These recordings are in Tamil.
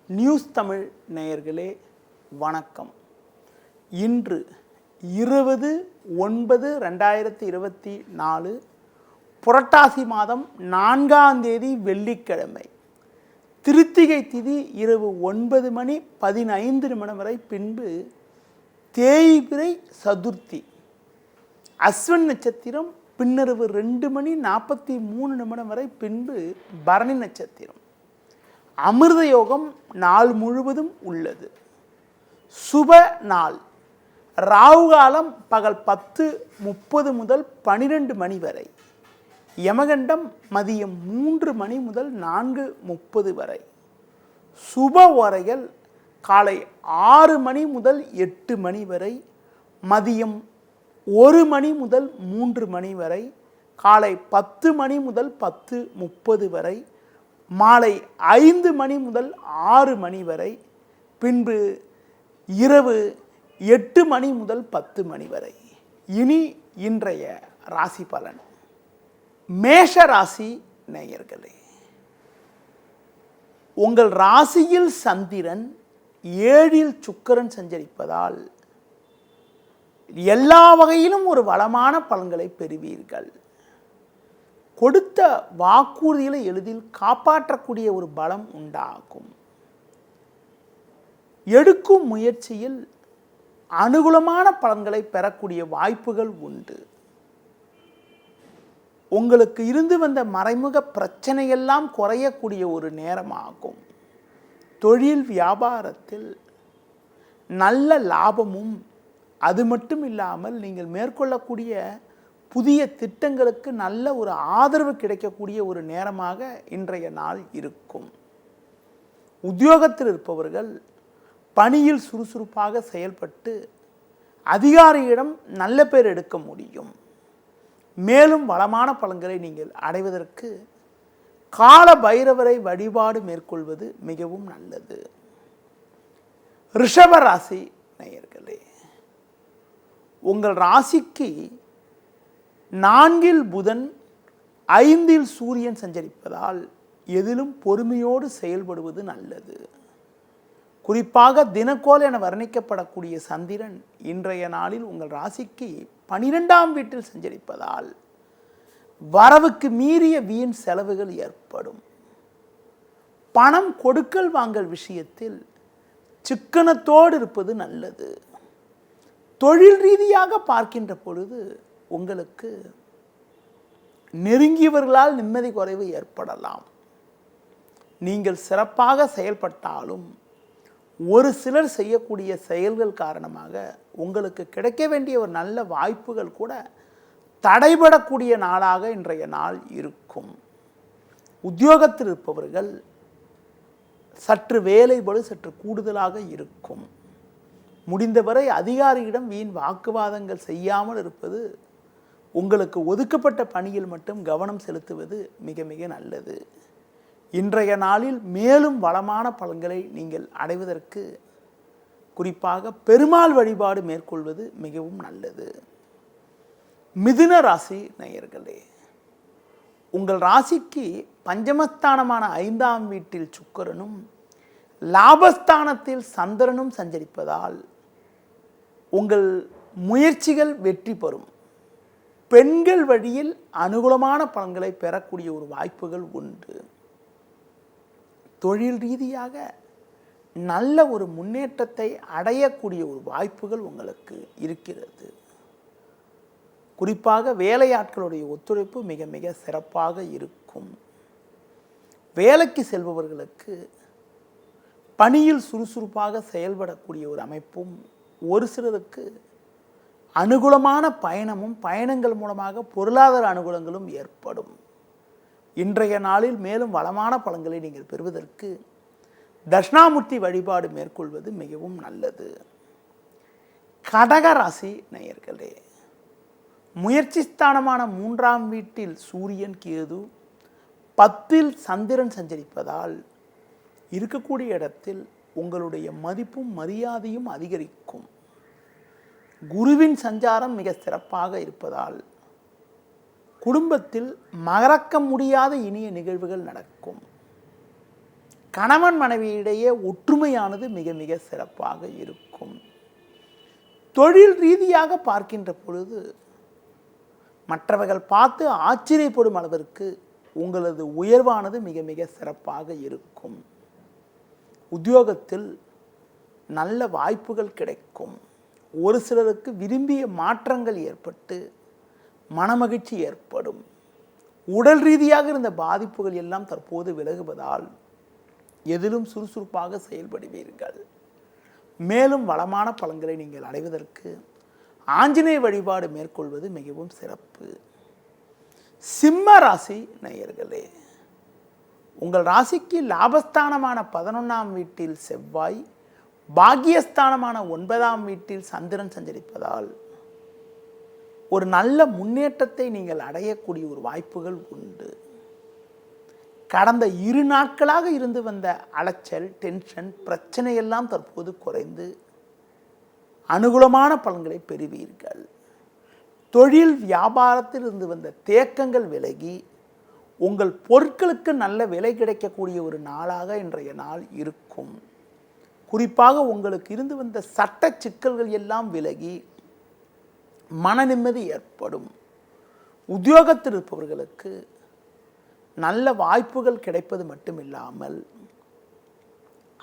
நியூஸ் தமிழ் நேயர்களே வணக்கம். இன்று 20/9/2024 புரட்டாசி மாதம் 4ஆம் தேதி வெள்ளிக்கிழமை. திருத்திகை திதி இரவு 9:15 வரை, பின்பு தேய்பிறை சதுர்த்தி. அஸ்வின் நட்சத்திரம் பின்னரவு 2:43 வரை, பின்பு பரணி நட்சத்திரம். அமிர்த யோகம் நாள் முழுவதும் உள்ளது. சுப நாள். ராகு காலம் பகல் 10:30 முதல் 12 மணி வரை. யமகண்டம் மதியம் 3 மணி முதல் 4:30 வரை. சுப ஓரைகள் காலை 6 மணி முதல் 8 மணி வரை, மதியம் 1 மணி முதல் 3 மணி வரை, காலை 10 மணி முதல் 10:30 வரை, மாலை 5 மணி முதல் 6 மணி வரை, பின்பு இரவு 8 மணி முதல் 10 மணி வரை. இனி இன்றைய ராசி பலன். மேஷ ராசி நேயர்களே, உங்கள் ராசியில் சந்திரன் 7இல் சுக்கிரன் சஞ்சரிப்பதால் எல்லா வகையிலும் ஒரு வளமான பலன்களை பெறுவீர்கள். கொடுத்த வாக்குறுதிகளை எளிதில் காப்பாற்றக்கூடிய ஒரு பலம் உண்டாகும். எடுக்கும் முயற்சியில் அனுகூலமான பலன்களை பெறக்கூடிய வாய்ப்புகள் உண்டு. உங்களுக்கு இருந்து வந்த மறைமுக பிரச்சனையெல்லாம் குறையக்கூடிய ஒரு நேரமாகும். தொழில் வியாபாரத்தில் நல்ல லாபமும், அது மட்டும் இல்லாமல் நீங்கள் மேற்கொள்ளக்கூடிய புதிய திட்டங்களுக்கு நல்ல ஒரு ஆதரவு கிடைக்கக்கூடிய ஒரு நேரமாக இன்றைய நாள் இருக்கும். உத்தியோகத்தில் இருப்பவர்கள் பணியில் சுறுசுறுப்பாக செயல்பட்டு அதிகாரியிடம் நல்ல பேர் எடுக்க முடியும். மேலும் வளமான பலன்களை நீங்கள் அடைவதற்கு கால பைரவரை வழிபாடு மேற்கொள்வது மிகவும் நல்லது. ரிஷப ராசி நேயர்களே, உங்கள் ராசிக்கு 4இல் புதன், 5இல் சூரியன் சஞ்சரிப்பதால் எதிலும் பொறுமையோடு செயல்படுவது நல்லது. குறிப்பாக தினக்கோள் என வர்ணிக்கப்படக்கூடிய சந்திரன் இன்றைய நாளில் உங்கள் ராசிக்கு 12ஆம் வீட்டில் சஞ்சரிப்பதால் வரவுக்கு மீறிய வீண் செலவுகள் ஏற்படும். பணம் கொடுக்கல் வாங்கல் விஷயத்தில் சிக்கனத்தோடு இருப்பது நல்லது. தொழில் ரீதியாக பார்க்கின்ற பொழுது உங்களுக்கு நெருங்கியவர்களால் நிம்மதி குறைவு ஏற்படலாம். நீங்கள் சிறப்பாக செயல்பட்டாலும் ஒரு சிலர் செய்யக்கூடிய செயல்கள் காரணமாக உங்களுக்கு கிடைக்க வேண்டிய ஒரு நல்ல வாய்ப்புகள் கூட தடைபடக்கூடிய நாளாக இன்றைய நாள் இருக்கும். உத்தியோகத்தில் இருப்பவர்கள் சற்று வேலைபளு சற்று கூடுதலாக இருக்கும். முடிந்தவரை அதிகாரியிடம் வீண் வாக்குவாதங்கள் செய்யாமல் இருப்பது, உங்களுக்கு ஒதுக்கப்பட்ட பணியில் மட்டும் கவனம் செலுத்துவது மிக மிக நல்லது. இன்றைய நாளில் மேலும் வளமான பலன்களை நீங்கள் அடைவதற்கு குறிப்பாக பெருமாள் வழிபாடு மேற்கொள்வது மிகவும் நல்லது. மிதுன ராசி நேயர்களே, உங்கள் ராசிக்கு பஞ்சமஸ்தானமான 5ஆம் வீட்டில் சுக்கிரனும் லாபஸ்தானத்தில் சந்திரனும் சஞ்சரிப்பதால் உங்கள் முயற்சிகள் வெற்றி பெறும். பெண்கள் வழியில் அனுகூலமான பலன்களை பெறக்கூடிய ஒரு வாய்ப்புகள் உண்டு. தொழில் ரீதியாக நல்ல ஒரு முன்னேற்றத்தை அடையக்கூடிய ஒரு வாய்ப்புகள் உங்களுக்கு இருக்கிறது. குறிப்பாக வேலையாட்களுடைய ஒத்துழைப்பு மிக மிக சிறப்பாக இருக்கும். வேலைக்கு செல்பவர்களுக்கு பணியில் சுறுசுறுப்பாக செயல்படக்கூடிய ஒரு அமைப்பும், ஒரு சிலருக்கு அனுகூலமான பயணமும், பயணங்கள் மூலமாக பொருளாதார அனுகூலங்களும் ஏற்படும். இன்றைய நாளில் மேலும் வளமான பலன்களை நீங்கள் பெறுவதற்கு தட்சிணாமூர்த்தி வழிபாடு மேற்கொள்வது மிகவும் நல்லது. கடக ராசி நேயர்களே, முயற்சி ஸ்தானமான 3ஆம் வீட்டில் சூரியன், கேது, 10இல் சந்திரன் சஞ்சரிப்பதால் இருக்கக்கூடிய இடத்தில் உங்களுடைய மதிப்பும் மரியாதையும் அதிகரிக்கும். குருவின் சஞ்சாரம் மிக சிறப்பாக இருப்பதால் குடும்பத்தில் மறக்க முடியாத இனிய நிகழ்வுகள் நடக்கும். கணவன் மனைவியிடையே ஒற்றுமையானது மிக மிக சிறப்பாக இருக்கும். தொழில் ரீதியாக பார்க்கின்ற பொழுது மற்றவர்கள் பார்த்து ஆச்சரியப்படும் அளவிற்கு உங்களது உயர்வானது மிக மிக சிறப்பாக இருக்கும். உத்தியோகத்தில் நல்ல வாய்ப்புகள் கிடைக்கும். ஒரு சிலருக்கு விரும்பிய மாற்றங்கள் ஏற்பட்டு மனமகிழ்ச்சி ஏற்படும். உடல் ரீதியாக இருந்த பாதிப்புகள் எல்லாம் தற்போது விலகுவதால் எதிலும் சுறுசுறுப்பாக செயல்படுவீர்கள். மேலும் வளமான பலன்களை நீங்கள் அடைவதற்கு ஆஞ்சநேய வழிபாடு மேற்கொள்வது மிகவும் சிறப்பு. சிம்ம ராசி நேயர்களே, உங்கள் ராசிக்கு லாபஸ்தானமான 11ஆம் வீட்டில் செவ்வாய், பாக்கியஸ்தானமான 9ஆம் வீட்டில் சந்திரன் சஞ்சரிப்பதால் ஒரு நல்ல முன்னேற்றத்தை நீங்கள் அடையக்கூடிய ஒரு வாய்ப்புகள் உண்டு. கடந்த 2 நாட்களாக இருந்து வந்த அலைச்சல், டென்ஷன், பிரச்சனை எல்லாம் தற்போது குறைந்து அனுகூலமான பலன்களை பெறுவீர்கள். தொழில் வியாபாரத்தில் இருந்து வந்த தேக்கங்கள் விலகி உங்கள் பொருட்களுக்கு நல்ல விலை கிடைக்கக்கூடிய ஒரு நாளாக இன்றைய நாள் இருக்கும். குறிப்பாக உங்களுக்கு இருந்து வந்த சட்ட சிக்கல்கள் எல்லாம் விலகி மன நிம்மதி ஏற்படும். உத்தியோகத்தில் இருப்பவர்களுக்கு நல்ல வாய்ப்புகள் கிடைப்பது மட்டுமில்லாமல்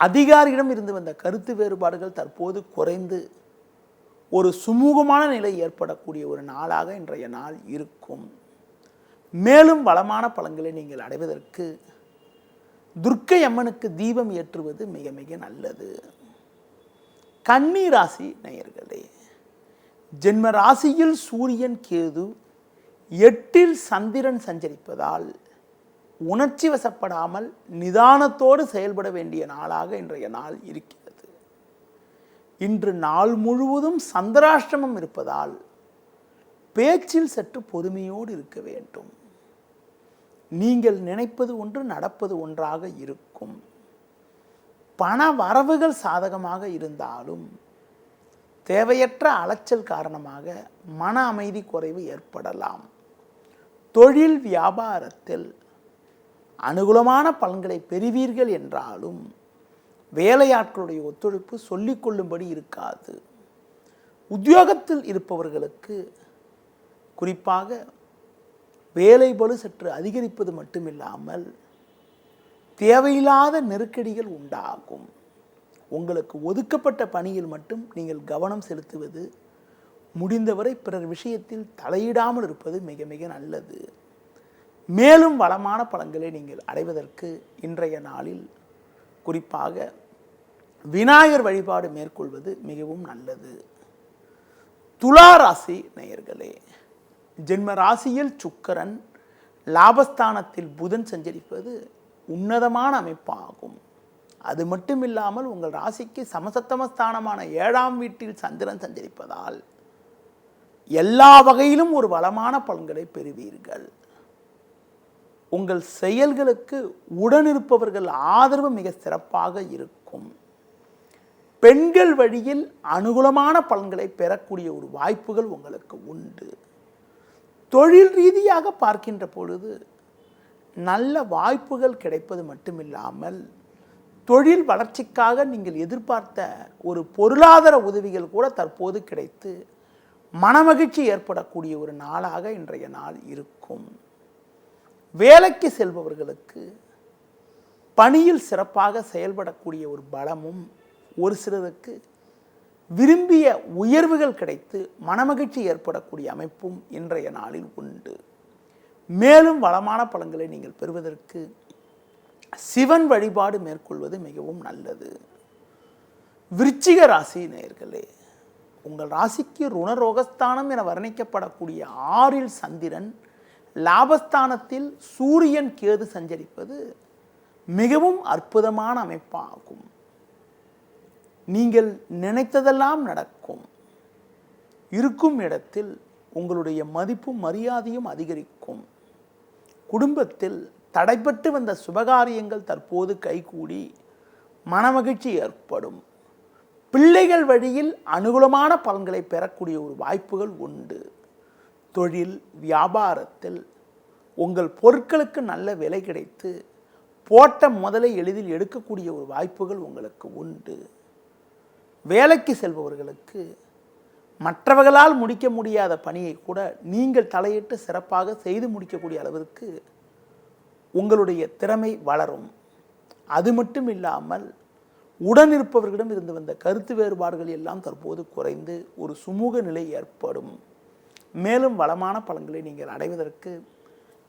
அதிகாரியிடம் இருந்து வந்த கருத்து வேறுபாடுகள் தற்போது குறைந்து ஒரு சுமூகமான நிலை ஏற்படக்கூடிய ஒரு நாளாக இன்றைய நாள் இருக்கும். மேலும் வளமான பலன்களை நீங்கள் அடைவதற்கு துர்க்கை அம்மனுக்கு தீபம் ஏற்றுவது மிக மிக நல்லது. கன்னி ராசி நேயர்களே, ஜென்ம ராசியில் சூரியன், கேது, 8இல் சந்திரன் சஞ்சரிப்பதால் உணர்ச்சி வசப்படாமல் நிதானத்தோடு செயல்பட வேண்டிய நாளாக இன்றைய நாள் இருக்கிறது. இன்று நாள் முழுவதும் சந்திராஷ்டமம் இருப்பதால் பேச்சில் சற்று பொறுமையோடு இருக்க வேண்டும். நீங்கள் நினைப்பது ஒன்று, நடப்பது ஒன்றாக இருக்கும். பண வரவுகள் சாதகமாக இருந்தாலும் தேவையற்ற அலைச்சல் காரணமாக மன அமைதி குறைவு ஏற்படலாம். தொழில் வியாபாரத்தில் அனுகூலமான பலன்களை பெறுவீர்கள் என்றாலும் வேலையாட்களுடைய ஒத்துழைப்பு சொல்லிக்கொள்ளும்படி இருக்காது. உத்தியோகத்தில் இருப்பவர்களுக்கு குறிப்பாக வேலை பளு சற்று அதிகரிப்பது மட்டுமில்லாமல் தேவையில்லாத நெருக்கடிகள் உண்டாகும். உங்களுக்கு ஒதுக்கப்பட்ட பணியில் மட்டும் நீங்கள் கவனம் செலுத்துவது, முடிந்தவரை பிறர் விஷயத்தில் தலையிடாமல் இருப்பது மிக மிக நல்லது. மேலும் வளமான பலன்களை நீங்கள் அடைவதற்கு இன்றைய நாளில் குறிப்பாக விநாயகர் வழிபாடு மேற்கொள்வது மிகவும் நல்லது. துலா ராசி நேயர்களே, ஜென்ம ராசியில் சுக்கிரன், லாபஸ்தானத்தில் புதன் சஞ்சரிப்பது உன்னதமான அமைப்பாகும். அது மட்டுமில்லாமல் உங்கள் ராசிக்கு சமசத்தமஸ்தானமான 7ஆம் வீட்டில் சந்திரன் சஞ்சரிப்பதால் எல்லா வகையிலும் ஒரு வளமான பலன்களை பெறுவீர்கள். உங்கள் செயல்களுக்கு உடனிருப்பவர்கள் ஆதரவு மிக சிறப்பாக இருக்கும். பெண்கள் வழியில் அனுகூலமான பலன்களை பெறக்கூடிய ஒரு வாய்ப்புகள் உங்களுக்கு உண்டு. தொழில் ரீதியாக பார்க்கின்ற பொழுது நல்ல வாய்ப்புகள் கிடைப்பது மட்டுமில்லாமல் தொழில் வளர்ச்சிக்காக நீங்கள் எதிர்பார்த்த ஒரு பொருளாதார உதவிகள் கூட தற்போது கிடைத்து மனமகிழ்ச்சி ஏற்படக்கூடிய ஒரு நாளாக இன்றைய நாள் இருக்கும். வேலைக்கு செல்பவர்களுக்கு பணியில் சிறப்பாக செயல்படக்கூடிய ஒரு பலமும், ஒரு சிலருக்கு விரும்பிய உயர்வுகள் கிடைத்து மனமகிழ்ச்சி ஏற்படக்கூடிய அமைப்பும் இன்றைய நாளில் உண்டு. மேலும் வளமான பலன்களை நீங்கள் பெறுவதற்கு சிவன் வழிபாடு மேற்கொள்வது மிகவும் நல்லது. விருச்சிக ராசி நேயர்களே, உங்கள் ராசிக்கு ருணரோகஸ்தானம் என வர்ணிக்கப்படக்கூடிய 6இல் சந்திரன், லாபஸ்தானத்தில் சூரியன், கேது சஞ்சரிப்பது மிகவும் அற்புதமான அமைப்பாகும். நீங்கள் நினைத்ததெல்லாம் நடக்கும். இருக்கும் இடத்தில் உங்களுடைய மதிப்பும் மரியாதையும் அதிகரிக்கும். குடும்பத்தில் தடைப்பட்டு வந்த சுபகாரியங்கள் தற்போது கைகூடி மனமகிழ்ச்சி ஏற்படும். பிள்ளைகள் வழியில் அனுகூலமான பலன்களை பெறக்கூடிய ஒரு வாய்ப்புகள் உண்டு. தொழில் வியாபாரத்தில் உங்கள் பொருட்களுக்கு நல்ல விலை கிடைத்து போட்ட முதலை எளிதில் எடுக்கக்கூடிய ஒரு வாய்ப்புகள் உங்களுக்கு உண்டு. வேலைக்கு செல்பவர்களுக்கு மற்றவர்களால் முடிக்க முடியாத பணியை கூட நீங்கள் தலையிட்டு சிறப்பாக செய்து முடிக்கக்கூடிய அளவிற்கு உங்களுடைய திறமை வளரும். அது மட்டும் இல்லாமல் உடனிருப்பவர்களிடம் இருந்து வந்த கருத்து வேறுபாடுகள் எல்லாம் தற்போது குறைந்து ஒரு சுமூக நிலை ஏற்படும். மேலும் வளமான பலன்களை நீங்கள் அடைவதற்கு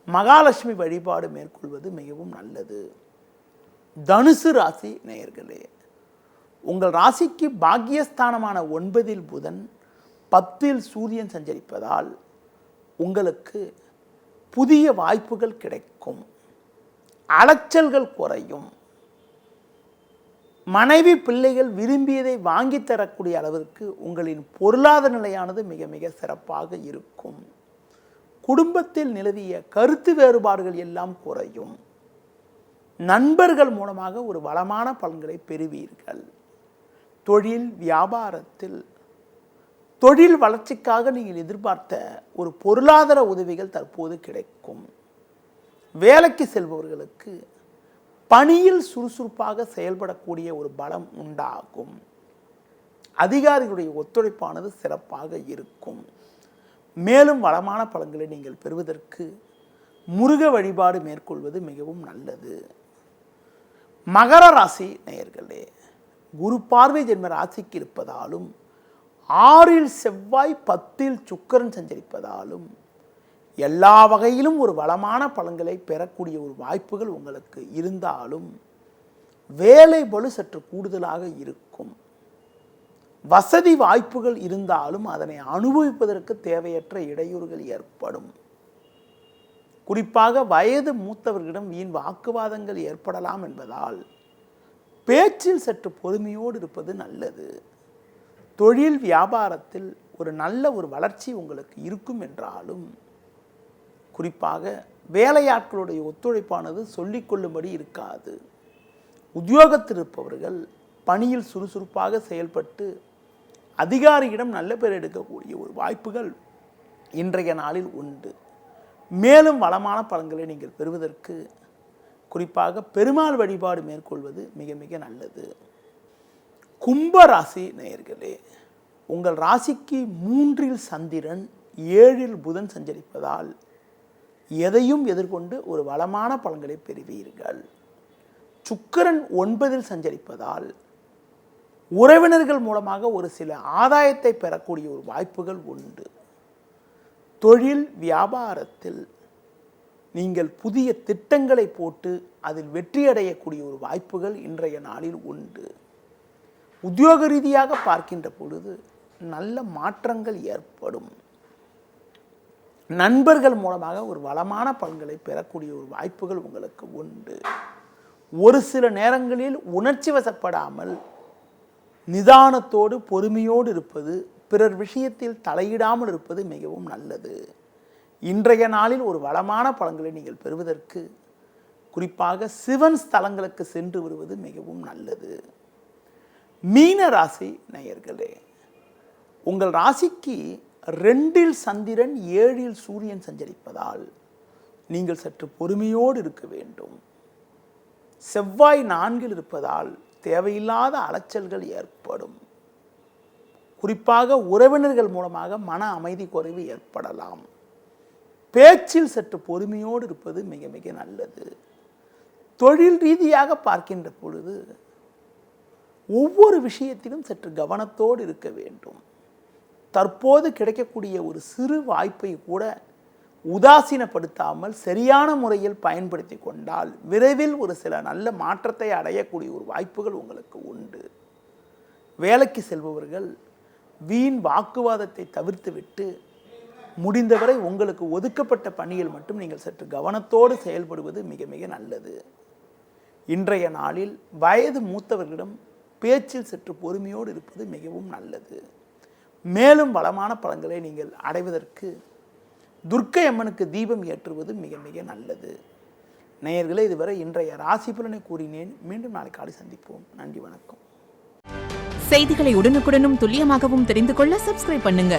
மகாலட்சுமி வழிபாடு மேற்கொள்வது மிகவும் நல்லது. தனுசு ராசி நேயர்களே, உங்கள் ராசிக்கு பாக்கியஸ்தானமான 9 புதன் 10 சூரியன் சஞ்சரிப்பதால் உங்களுக்கு புதிய வாய்ப்புகள் கிடைக்கும். அலைச்சல்கள் குறையும். மனைவி பிள்ளைகள் விரும்பியதை வாங்கி தரக்கூடிய அளவிற்கு உங்களின் பொருளாதார நிலையானது மிக மிக சிறப்பாக இருக்கும். குடும்பத்தில் நிலவிய கருத்து வேறுபாடுகள் எல்லாம் குறையும். நண்பர்கள் மூலமாக ஒரு வளமான பலன்களை பெறுவீர்கள். தொழில் வியாபாரத்தில் தொழில் வளர்ச்சிக்காக நீங்கள் எதிர்பார்த்த ஒரு பொருளாதார உதவிகள் தற்போது கிடைக்கும். வேலைக்கு செல்பவர்களுக்கு பணியில் சுறுசுறுப்பாக செயல்படக்கூடிய ஒரு பலம் உண்டாகும். அதிகாரிகளுடைய ஒத்துழைப்பானது சிறப்பாக இருக்கும். மேலும் வளமான பலன்களை நீங்கள் பெறுவதற்கு முருக வழிபாடு மேற்கொள்வது மிகவும் நல்லது. மகர ராசி நேயர்களே, குரு பார்வை ஜென்ம ராசிக்கு இருப்பதாலும் 6 செவ்வாய் 10 சுக்கிரன் சஞ்சரிப்பதாலும் எல்லா வகையிலும் ஒரு வளமான பலன்களை பெறக்கூடிய ஒரு வாய்ப்புகள் உங்களுக்கு இருந்தாலும் வேலை பளு சற்று கூடுதலாக இருக்கும். வசதி வாய்ப்புகள் இருந்தாலும் அதனை அனுபவிப்பதற்கு தேவையற்ற இடையூறுகள் ஏற்படும். குறிப்பாக வயது மூத்தவர்களிடம் வீண் வாக்குவாதங்கள் ஏற்படலாம் என்பதால் பேச்சில் சற்று பொறுமையோடு இருப்பது நல்லது. தொழில் வியாபாரத்தில் ஒரு நல்ல ஒரு வளர்ச்சி உங்களுக்கு இருக்கும் என்றாலும் குறிப்பாக வேலையாட்களுடைய ஒத்துழைப்பானது சொல்லிக்கொள்ளும்படி இருக்காது. உத்தியோகத்தில் இருப்பவர்கள் பணியில் சுறுசுறுப்பாக செயல்பட்டு அதிகாரியிடம் நல்ல பேர் எடுக்கக்கூடிய ஒரு வாய்ப்புகள் இன்றைய நாளில் உண்டு. மேலும் வளமான பலன்களை நீங்கள் பெறுவதற்கு குறிப்பாக பெருமாள் வழிபாடு மேற்கொள்வது மிக மிக நல்லது. கும்ப ராசி நேயர்களே, உங்கள் ராசிக்கு 3 சந்திரன் 7 புதன் சஞ்சரிப்பதால் எதையும் எதிர்கொண்டு ஒரு வளமான பலன்களை பெறுவீர்கள். சுக்கிரன் 9 சஞ்சரிப்பதால் உறவினர்கள் மூலமாக ஒரு சில ஆதாயத்தை பெறக்கூடிய ஒரு வாய்ப்புகள் உண்டு. தொழில் வியாபாரத்தில் நீங்கள் புதிய திட்டங்களை போட்டு அதில் வெற்றி அடையக்கூடிய ஒரு வாய்ப்புகள் இன்றைய நாளில் உண்டு. உத்தியோக ரீதியாக பார்க்கின்ற பொழுது நல்ல மாற்றங்கள் ஏற்படும். நண்பர்கள் மூலமாக ஒரு வளமான பலன்களை பெறக்கூடிய ஒரு வாய்ப்புகள் உங்களுக்கு உண்டு. ஒரு சில நேரங்களில் உணர்ச்சி வசப்படாமல் நிதானத்தோடு பொறுமையோடு இருப்பது, பிறர் விஷயத்தில் தலையிடாமல் இருப்பது மிகவும் நல்லது. இன்றைய நாளில் ஒரு வளமான பலன்களை நீங்கள் பெறுவதற்கு குறிப்பாக சிவன் ஸ்தலங்களுக்கு சென்று வருவது மிகவும் நல்லது. மீன ராசி நேயர்களே, உங்கள் ராசிக்கு 2 சந்திரன் 7 சூரியன் சஞ்சரிப்பதால் நீங்கள் சற்று பொறுமையோடு இருக்க வேண்டும். செவ்வாய் 4 இருப்பதால் தேவையில்லாத அலைச்சல்கள் ஏற்படும். குறிப்பாக உறவினர்கள் மூலமாக மன அமைதி குறைவு ஏற்படலாம். பேச்சில் சற்று பொறுமையோடு இருப்பது மிக மிக நல்லது. தொழில் ரீதியாக பார்க்கின்ற பொழுது ஒவ்வொரு விஷயத்திலும் சற்று கவனத்தோடு இருக்க வேண்டும். தற்போது கிடைக்கக்கூடிய ஒரு சிறு வாய்ப்பை கூட உதாசீனப்படுத்தாமல் சரியான முறையில் பயன்படுத்தி கொண்டால் விரைவில் ஒரு சில நல்ல மாற்றத்தை அடையக்கூடிய ஒரு வாய்ப்புகள் உங்களுக்கு உண்டு. வேலைக்கு செல்பவர்கள் வீண் வாக்குவாதத்தை தவிர்த்துவிட்டு முடிந்தவரை உங்களுக்கு ஒதுக்கப்பட்ட பணியில் மட்டும் நீங்கள் சற்று கவனத்தோடு செயல்படுவது மிக மிக நல்லது. இன்றைய நாளில் வயது மூத்தவர்களிடம் பேச்சில் சற்று பொறுமையோடு இருப்பது மிகவும் நல்லது. மேலும் வளமான பலன்களை நீங்கள் அடைவதற்கு துர்க்கை அம்மனுக்கு தீபம் ஏற்றுவது மிக மிக நல்லது. நேயர்களே, இதுவரை இன்றைய ராசி பலனை கூறினேன். மீண்டும் நாளை காலை சந்திப்போம். நன்றி, வணக்கம். செய்திகளை உடனுக்குடனும் துல்லியமாகவும் தெரிந்து கொள்ள சப்ஸ்கிரைப் பண்ணுங்க.